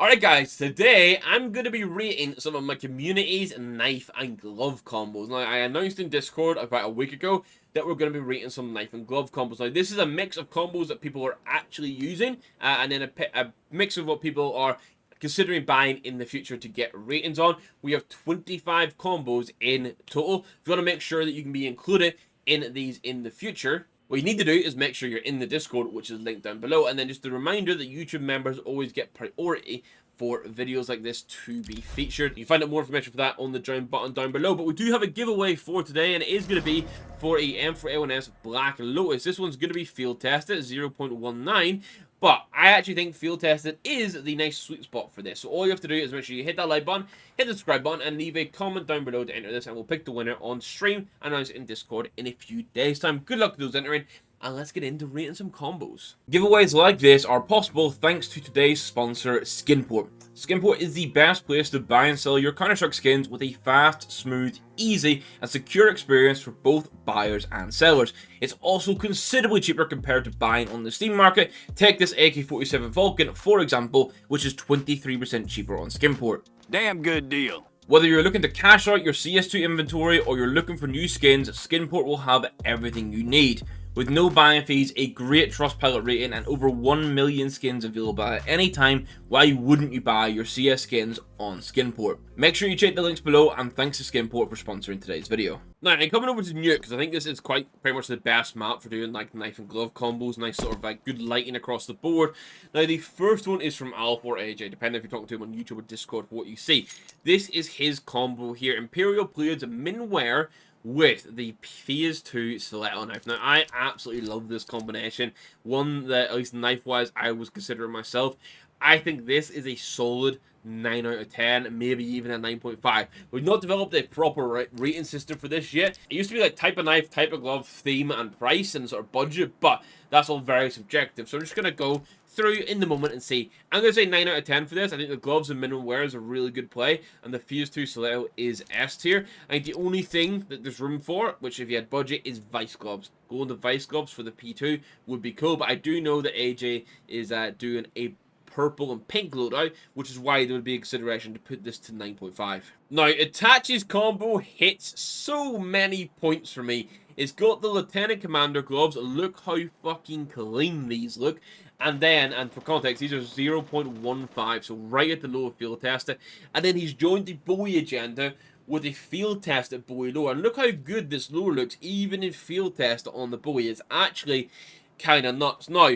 Alright guys, today I'm going to be rating some of my community's knife and glove combos. Now, I announced in Discord about a week ago that we're going to be rating some knife and glove combos. Now, this is a mix of combos that people are actually using, and then a mix of what people are considering buying in the future to get ratings on. We have 25 combos in total. If you want to make sure that you can be included in these in the future, what you need to do is make sure you're in the Discord, which is linked down below. And then just a reminder that YouTube members always get priority for videos like this to be featured. You can find out more information for that on the join button down below. But we do have a giveaway for today, and it is going to be for a M4A1S Black Lotus. This one's going to be field tested, 0.19. But I actually think field tested is the nice sweet spot for this. So all you have to do is make sure you hit that like button, hit the subscribe button, and leave a comment down below to enter this, and we'll pick the winner on stream and announce it in Discord in a few days' time. Good luck to those entering, and let's get into rating some combos. Giveaways like this are possible thanks to today's sponsor, Skinport. Skinport is the best place to buy and sell your Counter-Strike skins with a fast, smooth, easy, and secure experience for both buyers and sellers. It's also considerably cheaper compared to buying on the Steam market. Take this AK-47 Vulcan, for example, which is 23% cheaper on Skinport. Damn good deal. Whether you're looking to cash out your CS2 inventory or you're looking for new skins, Skinport will have everything you need. With no buying fees, a great Trustpilot rating, and over 1 million skins available at any time, why wouldn't you buy your CS skins on Skinport? Make sure you check the links below, and thanks to Skinport for sponsoring today's video. Now, I'm coming over to Nuke, because I think this is pretty much the best map for doing like knife and glove combos, nice sort of like good lighting across the board. Now, the first one is from Alf or AJ, depending if you're talking to him on YouTube or Discord for what you see. This is his combo here, Imperial Blades Minware with the Phase 2 stiletto knife. Now, I absolutely love this combination. One that, at least knife-wise, I was considering myself. I think this is a solid 9 out of 10, maybe even a 9.5. We've not developed a proper rating system for this yet. It used to be like type of knife, type of glove, theme, and price, and sort of budget, but that's all very subjective. So I'm just going to go through in the moment and see. I'm going to say 9 out of 10 for this. I think the gloves and minimum wear is a really good play, and the Phase 2 stiletto is S tier. I think the only thing that there's room for, which if you had budget, is Vice gloves. Going to Vice gloves for the P2 would be cool, but I do know that AJ is doing a purple and pink loadout, which is why there would be a consideration to put this to 9.5. Now, Itachi's combo hits so many points for me. It's got the Lieutenant Commander gloves. Look how fucking clean these look. And then, and for context, these are 0.15, so right at the low of field tester. And then he's joined the Bowie agenda with a field test at Bowie lower. And look how good this lower looks, even in field test on the Bowie. It's actually kind of nuts. Now,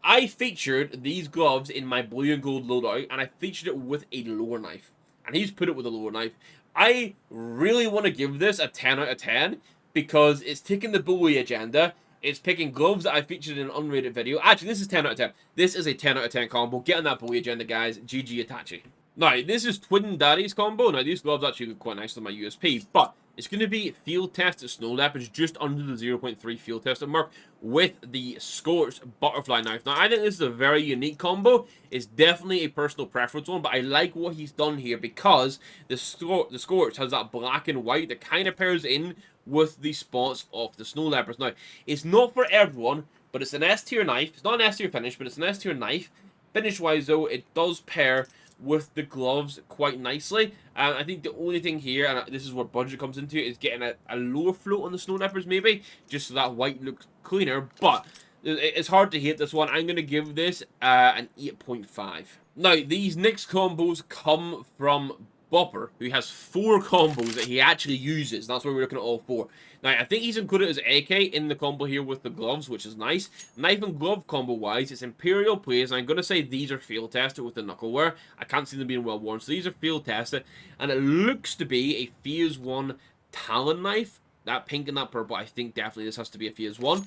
I featured these gloves in my blue and gold loadout, and I featured it with a lower knife. And he's put it with a lower knife. I really want to give this a 10 out of 10, because it's taking the Bowie agenda. It's picking gloves that I featured in an unrated video. Actually, this is 10 out of 10. This is a 10 out of 10 combo. Get on that Bowie agenda, guys. GG Itachi. Now, this is Twin Daddy's combo. Now, these gloves actually look quite nice on my USP, but it's going to be field tested snow leopards just under the 0.3 field tested mark with the Scorched butterfly knife. Now, I think this is a very unique combo. It's definitely a personal preference one, but I like what he's done here because the Scorched has that black and white that kind of pairs in with the spots of the snow leopards. Now, it's not for everyone, but it's an S tier knife. It's not an S tier finish, but it's an S tier knife. Finish-wise, though, it does pair with the gloves quite nicely. I think the only thing here, and this is where budget comes into it, is getting a lower float on the snow leopards maybe, just so that white looks cleaner, but it's hard to hate this one. I'm going to give this an 8.5. Now, these next combos come from Bopper, who has 4 combos that he actually uses. That's why we're looking at all 4. Now, I think he's included his AK in the combo here with the gloves, which is nice. Knife and glove combo-wise, it's Imperial plays, and I'm going to say these are field tested with the knucklewear. I can't see them being well worn, so these are field tested, and it looks to be a Phase 1 Talon knife. That pink and that purple, I think definitely this has to be a Phase 1.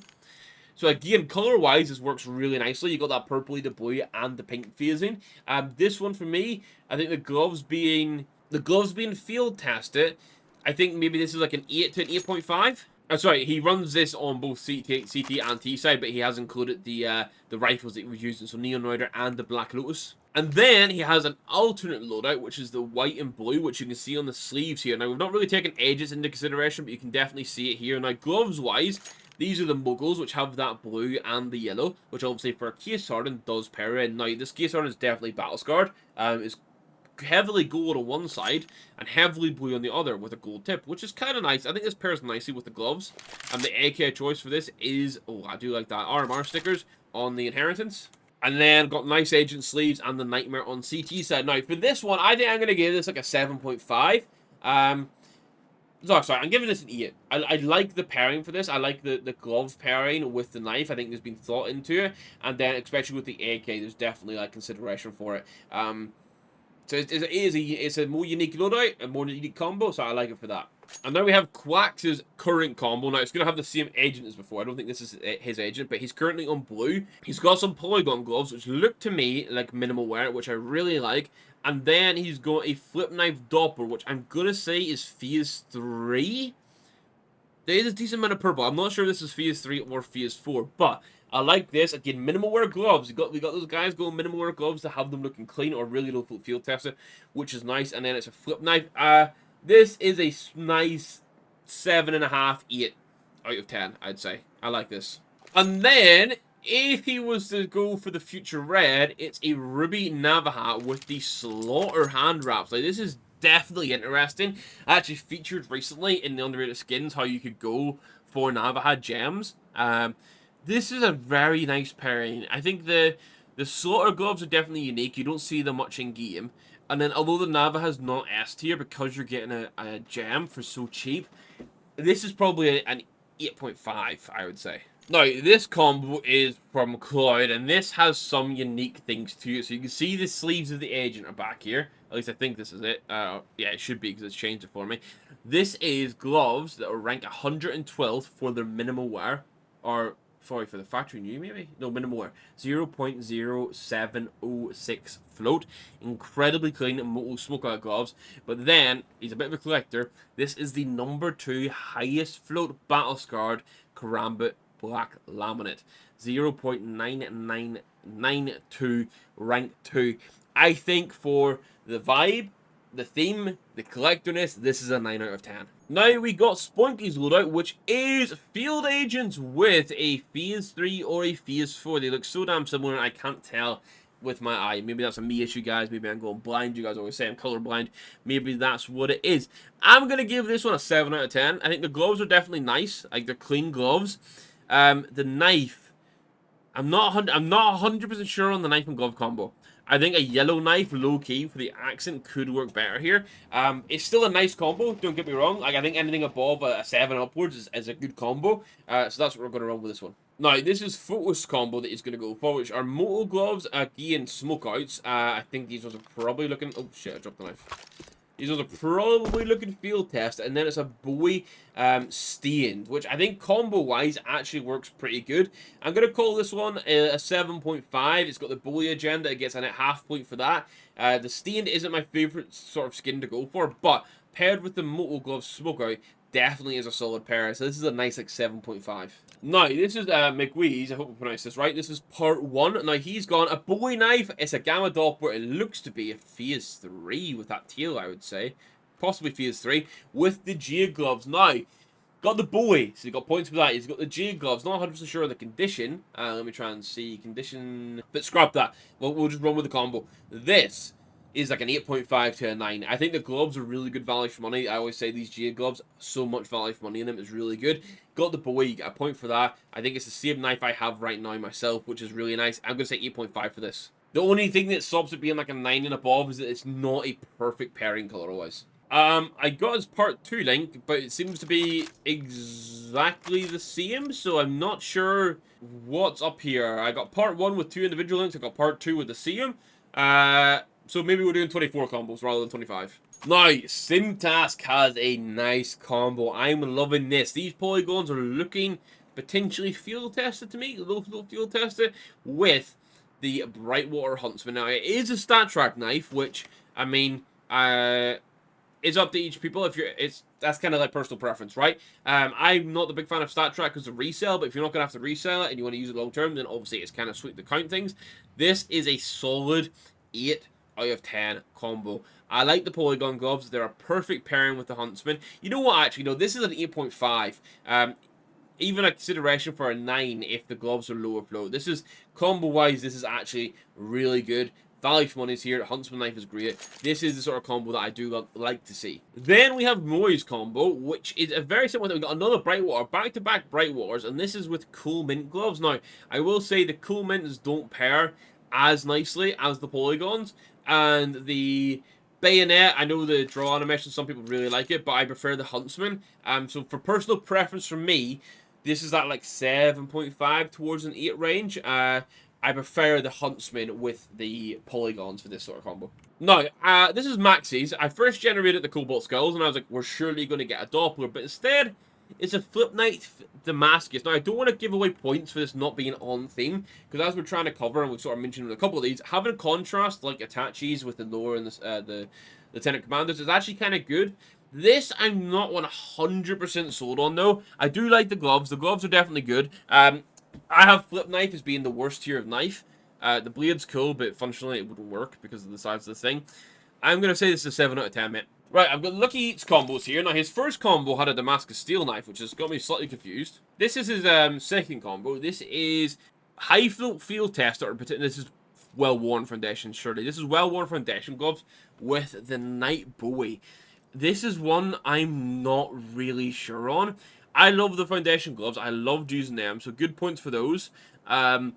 So again, color-wise, this works really nicely. You got that purpley, the blue, and the pink phasing. This one for me, I think the gloves being field tested, I think maybe this is like an 8 to an 8.5. Sorry, he runs this on both CT and T side, but he has included the rifles that he was using, so Neon Rider and the Black Lotus. And then he has an alternate loadout, which is the white and blue, which you can see on the sleeves here. Now, we've not really taken edges into consideration, but you can definitely see it here. Now, gloves-wise, These are the Muggles, which have that blue and the yellow, which obviously for a Case Harden does pair in. Now, this Case Harden is definitely battle scarred. It's heavily gold on one side and heavily blue on the other with a gold tip, which is kind of nice. I think this pairs nicely with the gloves. And the AK choice for this is, oh, I do like that, RMR stickers on the Inheritance. And then got nice agent sleeves and the Nightmare on CT side. Now, for this one, I think I'm going to give this like a 7.5. Sorry, I'm giving this an 8. I like the pairing for this. I like the glove pairing with the knife. I think there's been thought into it. And then, especially with the AK, there's definitely like consideration for it. So it's a more unique loadout, a more unique combo, so I like it for that. And now we have Quax's current combo. Now, it's going to have the same agent as before. I don't think this is his agent, but he's currently on blue. He's got some polygon gloves, which look to me like minimal wear, which I really like. And then he's got a flip knife Doppler, which I'm going to say is Phase 3. There is a decent amount of purple. I'm not sure if this is Phase 3 or Phase 4, but I like this. Again, minimal wear gloves. We got those guys going minimal wear gloves to have them looking clean or really low field tested, which is nice. And then it's a flip knife. This is a nice 7.5, 8 out of 10, I'd say. I like this. And then, if he was to go for the future red, it's a Ruby Navaja with the Slaughter hand wraps. Like, this is definitely interesting. I actually featured recently in the underrated skins how you could go for Navaja gems. This is a very nice pairing. I think the Slaughter gloves are definitely unique. You don't see them much in game. And then, although the Navaja's not S tier because you're getting a gem for so cheap, this is probably an 8.5, I would say. Now, this combo is from Cloud, and this has some unique things to it. So you can see the sleeves of the agent are back here. At least I think this is it. Yeah, it should be because it's changed it for me. This is gloves that are ranked 112th for their minimal wear, or sorry, for the factory new, maybe? No, minimal wear. 0.0706 float. Incredibly clean smoke out gloves. But then, he's a bit of a collector. This is the #2 highest float battle scarred Karambit black laminate. 0.9992 rank 2. I think for the vibe, the theme, the collectorness, this is a 9 out of 10. Now we got Spunky's loadout, which is field agents with a Phase 3 or a Phase 4. They look so damn similar, I can't tell with my eye. Maybe that's a me issue, guys. Maybe I'm going blind. You guys always say I'm colorblind. Maybe that's what it is. I'm going to give this one a 7 out of 10. I think the gloves are definitely nice. Like, they're clean gloves. The knife, I'm not 100% sure on the knife and glove combo. I think a yellow knife, low-key, for the accent could work better here. It's still a nice combo, don't get me wrong. Like, I think anything above a 7 upwards is a good combo. So that's what we're going to run with this one. Now, this is Photos combo that he's going to go for, which are Moto gloves, again, smokeouts. I think these ones are probably looking... Oh, shit, I dropped the knife. These ones are probably looking field test, and then it's a Bowie stained, which I think combo-wise actually works pretty good. I'm going to call this one a 7.5. It's got the Bowie agenda. It gets a half point for that. The stained isn't my favorite sort of skin to go for, but paired with the Moto Glove Smokeout, definitely is a solid pair. So this is a nice like 7.5. Now, this is McWee's. I hope I pronounced this right. This is part 1. Now, he's gone a Bowie knife. It's a Gamma Doppler. It looks to be a Phase 3 with that tail, I would say. Possibly Phase 3 with the Jade gloves. Now, got the Bowie. So he got points for that. He's got the Jade gloves. Not 100% sure on the condition. Let me try and see. Condition. But scrap that. We'll just run with the combo. This is like an 8.5 to a 9. I think the gloves are really good value for money. I always say these Jade gloves, so much value for money in them. It's really good. Got the Bowie, you get a point for that. I think it's the same knife I have right now myself, which is really nice. I'm going to say 8.5 for this. The only thing that stops it being like a 9 and above is that it's not a perfect pairing color-wise. I got his part 2 link, but it seems to be exactly the same, so I'm not sure what's up here. I got part 1 with 2 individual links. I got part 2 with the same. So maybe we're doing 24 combos rather than 25. Now, Simtask has a nice combo. I'm loving this. These polygons are looking potentially field tested to me. Low field tested with the Brightwater Huntsman. Now, it is a stat track knife, which, I mean, is up to each people. If you're, that's kind of like personal preference, right? I'm not the big fan of stat track because of resale, but if you're not going to have to resell it and you want to use it long term, then obviously it's kind of sweet to count things. This is a solid 8 out of 10 combo. I like the polygon gloves. They're a perfect pairing with the Huntsman. You know what, actually, no, this is an 8.5. even a consideration for a 9 if the gloves are lower flow. This is, combo-wise, this is actually really good. Value for money is here. Huntsman knife is great. This is the sort of combo that I do like to see. Then we have Moi's combo, which is a very simple thing. We've got another Brightwater, back-to-back Brightwaters, and this is with Cool Mint gloves. Now, I will say the Cool Mints don't pair as nicely as the polygons, and the Bayonet, I know the draw animation, some people really like it, but I prefer the Huntsman. So for personal preference for me, this is at like 7.5 towards an 8 range. I prefer the Huntsman with the polygons for this sort of combo. Now, this is Max's. I first generated the Cobalt Skulls, and I was like, we're surely going to get a Doppler, but instead, it's a Flip Knight Damascus. Now, I don't want to give away points for this not being on theme, because as we're trying to cover, and we've sort of mentioned a couple of these, having contrast like Itachi's with the Lore and the Lieutenant Commanders is actually kind of good. This, I'm not 100% sold on, though. I do like the gloves. The gloves are definitely good. I have Flip Knife as being the worst tier of knife. The blade's cool, but functionally it wouldn't work because of the size of the thing. I'm going to say this is a 7 out of 10, mate. Right, I've got Lucky Eats combos here. Now, his first combo had a Damascus Steel Knife, which has got me slightly confused. This is his second combo. This is High Float Field Tester. This is Well-Worn Foundation, surely. This is Well-Worn Foundation gloves with the Night Bowie. This is one I'm not really sure on. I love the Foundation gloves. I loved using them, so good points for those. I'm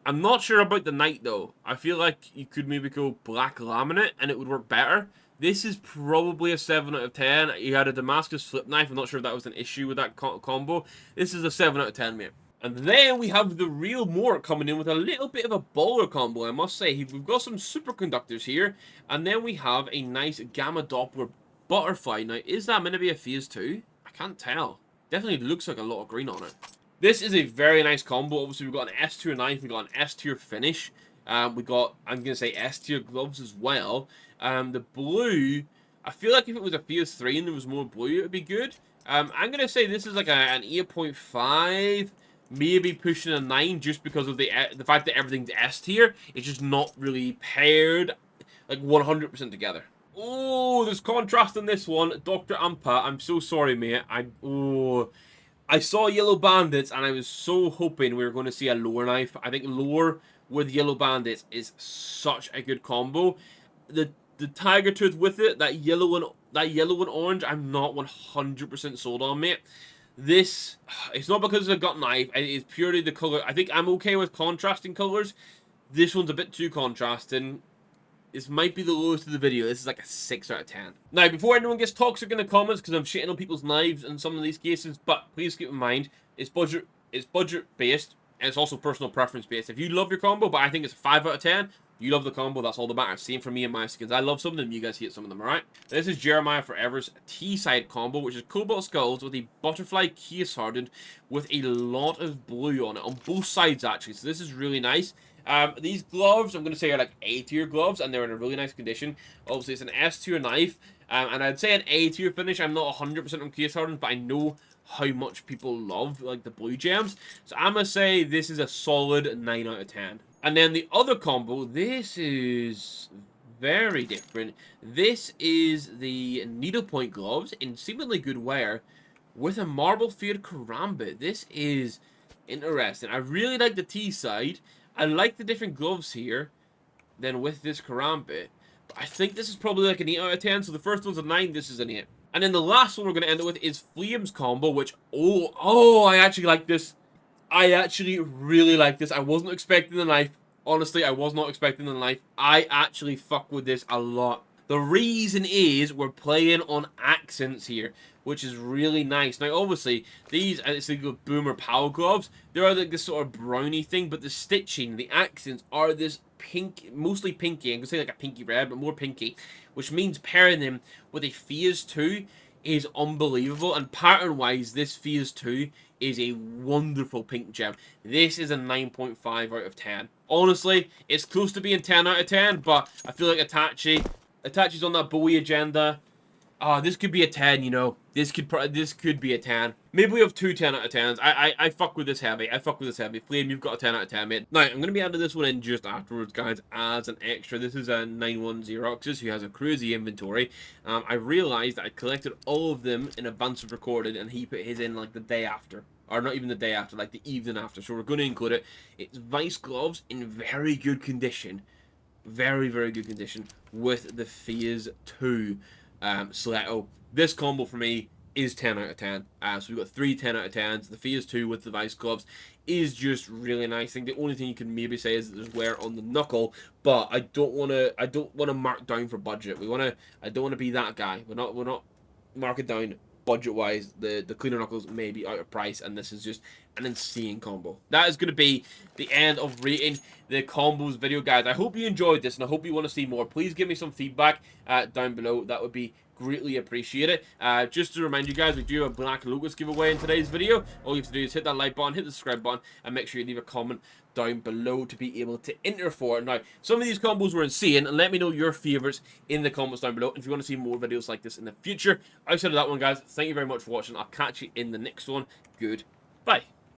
not sure about the Knight, though. I feel like you could maybe go Black Laminate, and it would work better. This is probably a 7 out of 10. You had a Damascus Flip Knife. I'm not sure if that was an issue with that combo. This is a 7 out of 10, mate. And then we have the real Mort coming in with a little bit of a baller combo, I must say. We've got some superconductors here, and then we have a nice Gamma Doppler Butterfly. Now, is that meant to be a Phase 2? I can't tell. Definitely looks like a lot of green on it. This is a very nice combo. Obviously, we've got an S tier knife, we've got an S tier finish. We got, I'm going to say, S tier gloves as well. The blue, I feel like if it was a Phase 3 and there was more blue, it would be good. I'm going to say this is like an 8.5, maybe pushing a 9 just because of the fact that everything's S tier. It's just not really paired like 100% together. Oh, there's contrast in this one. Dr. Ampa, I'm so sorry, mate. I saw Yellow Bandits, and I was so hoping we were going to see a Lore knife. I think Lore with Yellow Bandits is such a good combo. The Tiger Tooth with it, that yellow and orange, I'm not 100% sold on, mate. This, it's not because it's a gut knife. It's purely the color. I think I'm okay with contrasting colors. This one's a bit too contrasting. This might be the lowest of the video. This is like a 6 out of 10. Now, before anyone gets toxic in the comments, because I'm shitting on people's knives in some of these cases, but please keep in mind, it's budget based, and it's also personal preference based. If you love your combo, but I think it's a 5 out of 10, you love the combo, that's all that matters. Same for me and my skins. I love some of them, you guys hate some of them, alright? This is Jeremiah Forever's T-side combo, which is Cobalt Skulls with a Butterfly Case Hardened with a lot of blue on it, on both sides actually, so this is really nice. These gloves, I'm going to say, are like A tier gloves, and they're in a really nice condition. Obviously, it's an S tier knife, and I'd say an A tier finish. I'm not 100% on case hardens, but I know how much people love like the blue gems. So I'm going to say this is a solid 9 out of 10. And then the other combo, this is very different. This is the needlepoint gloves in seemingly good wear with a marble fade karambit. This is interesting. I really like the T side. I like the different gloves here than with this karambit. But I think this is probably like an 8 out of 10. So the first one's a 9, this is an 8. And then the last one we're going to end it with is Flames combo, which, I actually like this. I actually really like this. I wasn't expecting the knife. Honestly, I was not expecting the knife. I actually fuck with this a lot. The reason is we're playing on accents here, which is really nice. Now, obviously, these, it's like Boomer Power Gloves. They're like this sort of browny thing, but the stitching, the accents are this pink, mostly pinky. I'm going to say like a pinky red, but more pinky, which means pairing them with a Phase 2 is unbelievable. And pattern-wise, this Phase 2 is a wonderful pink gem. This is a 9.5 out of 10. Honestly, it's close to being 10 out of 10, but I feel like Itachi's on that Bowie agenda. This could be a 10, you know. This could be a 10. Maybe we have two 10 out of 10s. I fuck with this heavy. Flame, you've got a 10 out of 10, mate. Now, I'm going to be adding this one in just afterwards, guys, as an extra. This is a 91 Xeroxes who has a crazy inventory. I realized that I collected all of them in advance of recording, and he put his in, like, the day after. or not even the day after, like the evening after. So we're going to include it. It's Vice gloves in very good condition, very good condition, with the Phase 2 stiletto. This combo for me is 10 out of 10. So we've got 3 10 out of 10s. The Phase 2 with the Vice gloves is just really nice. I think the only thing you can maybe say is that there's wear on the knuckle, but I don't want to mark down for budget. I don't want to be that guy. We're not marking down budget wise. The cleaner knuckles may be out of price, and this is just an insane combo. That is going to be the end of rating the combos video, guys. I hope you enjoyed this, and I hope you want to see more. Please give me some feedback down below. That would be greatly appreciated. Just to remind you guys, we do have a black logos giveaway in today's video. All you have to do is hit that like button, hit the subscribe button, and make sure you leave a comment down below to be able to enter for it. Now, some of these combos were insane, and let me know your favorites in the comments down below. And if you want to see more videos like this in the future, outside of that one, guys, thank you very much for watching. I'll catch you in the next one. Goodbye.